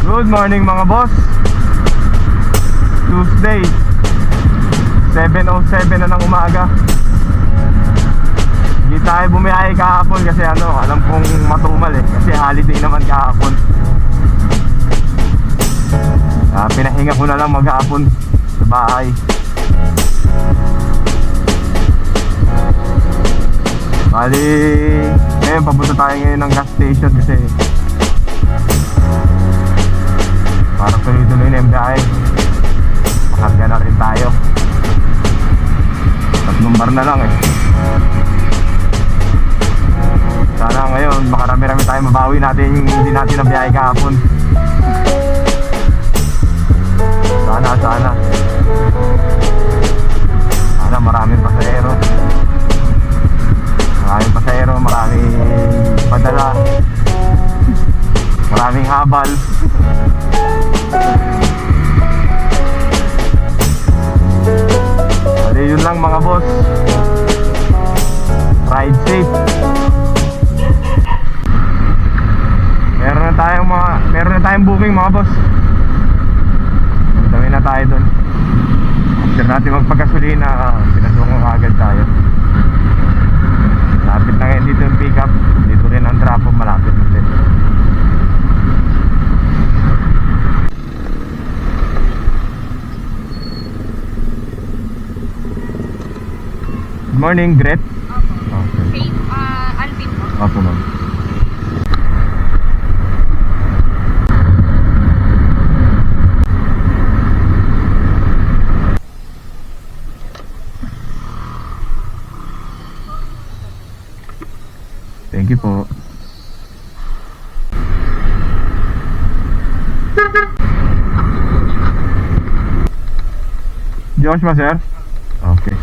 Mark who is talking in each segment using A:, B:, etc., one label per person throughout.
A: Good morning mga boss. Tuesday 7:07 na ng umaga. Hindi tayo bumiyahe kahapon kasi alam kong matumal kasi holiday naman kahapon. Pinahinga ko na lang maghapon sa bahay. Bali, ngayon papunta tayo ngayon ng gas station kasi para tuloy-tuloy na yung biyahe. Makarga na rin tayo. 3 bar na lang Sana ngayon makarami-rami tayo mabawi natin yung hindi natin na biyahe kahapon. Sana maraming pasahero. Maraming padala, maraming habal. Bali, yun lang mga boss. Ride safe. Meron na tayong booking mga boss. Dami na tayo dun. After natin magpagasolina, pinasukan agad tayo. Lapit na ngayon dito yung pick up. Dito rin ang drop off, malapit din. Good morning, Gret.
B: Okay. Alvin po.
A: Opo, ma'am. Thank you po. Joshua, sir? Okay.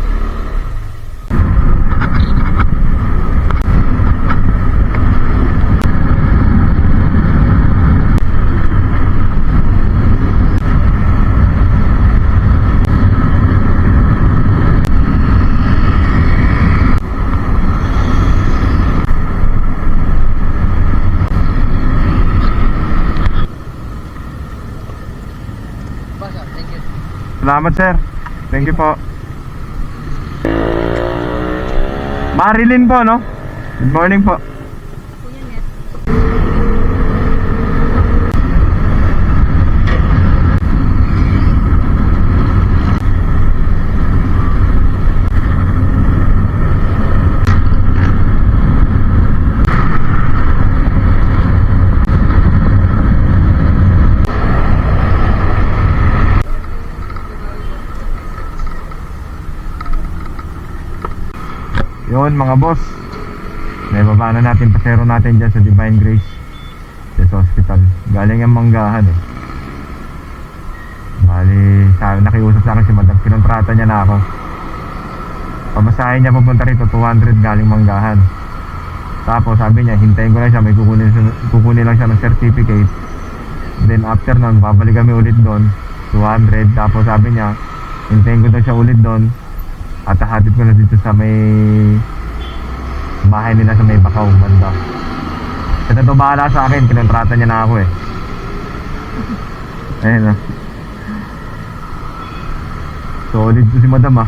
A: Salamat, sir. Thank you po. Marilyn po, no? Good morning po. Yun mga boss, may baba na natin pasero natin dyan sa Divine Grace sa hospital. Galing ang Manggahan Bali, nakiusap sa akin si madam, kinontrata niya na ako. Pamasahin niya papunta rito 200 galing Manggahan. Tapos sabi niya, hintayin ko lang siya, may kukunin lang siya ng certificate. Then after nun, babalik kami ulit doon 200. Tapos sabi niya, hintayin ko daw siya ulit doon at hahatid ko na dito sa may bahay nila sa may Bakaw banda. Kasi ito bahala sa akin, kinontrata niya na ako Ayun solid to si madam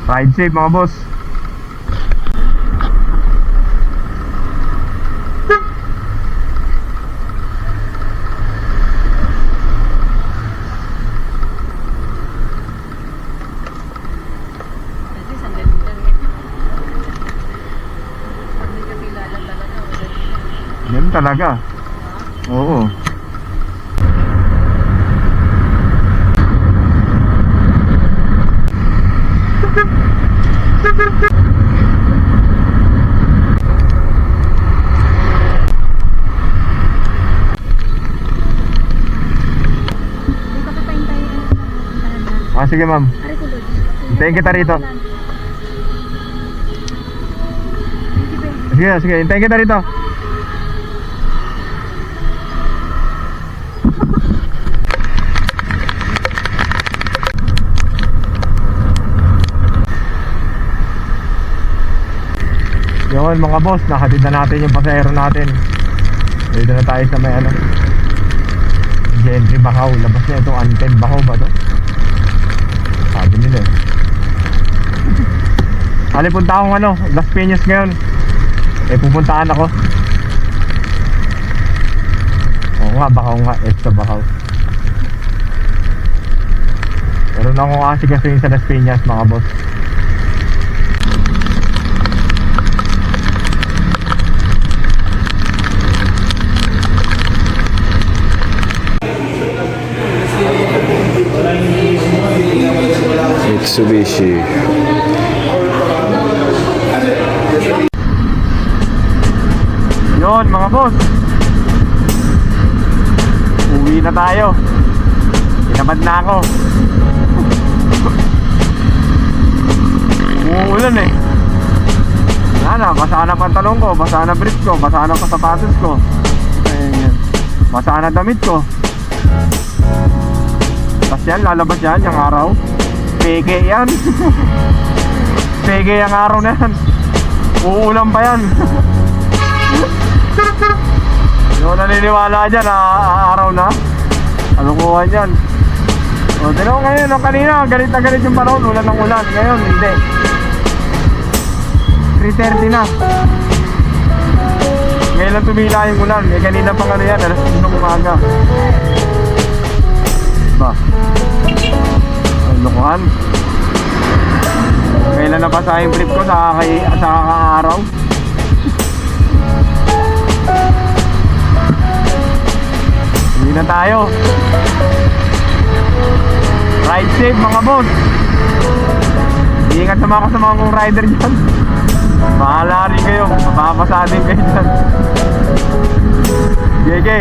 A: Ride safe mga boss. Yan talaga. Oo. Sige ma'am. Hintayin kita rito. Sige, hintayin kita rito. Yun mga boss, nakatid na natin yung pasahero natin. Dito na tayo sa may ano, Gentry Bacau. Labas na itong Anten Bacau ba to? Sabi nila eh. Ali, punta akong ano, Las Piñas ngayon. Eh, pupuntaan ako. Oo nga, Bacau nga, sa Bacau. Meron akong kasi yung sa Las Piñas, mga boss.
C: Mitsubishi.
A: Yun, mga boss. Uwi na tayo. Tinamad na ako. Umuulan eh. Wala na, basa na pantalon ko, basa na brief ko, basa na sapatos ko. Ayan. Basa na damit ko. Tapos yan, lalabas yan, yung araw. Peke yan. Peke yung araw na yan. Uulan pa yan. Yung naniniwala dyan, araw na. Alukuhan yan. O, tinaw ngayon, no, kanina, galit na galit yung panahon, ulan ng ulan. Ngayon, hindi. 3:30 na. Ngayon lang tumila yung ulan. Eh, kanina pang ano yan, alas 10 ng umaga. Ba? Ang lukuhan. Ngayon lang napasa yung trip ko sa kakaaraw. Hindi na tayo. Ride safe, mga boss. Ingat sa mga kasama kong rider dyan. Bahala rin kayo. Mapapasa din kayo dyan. Gege.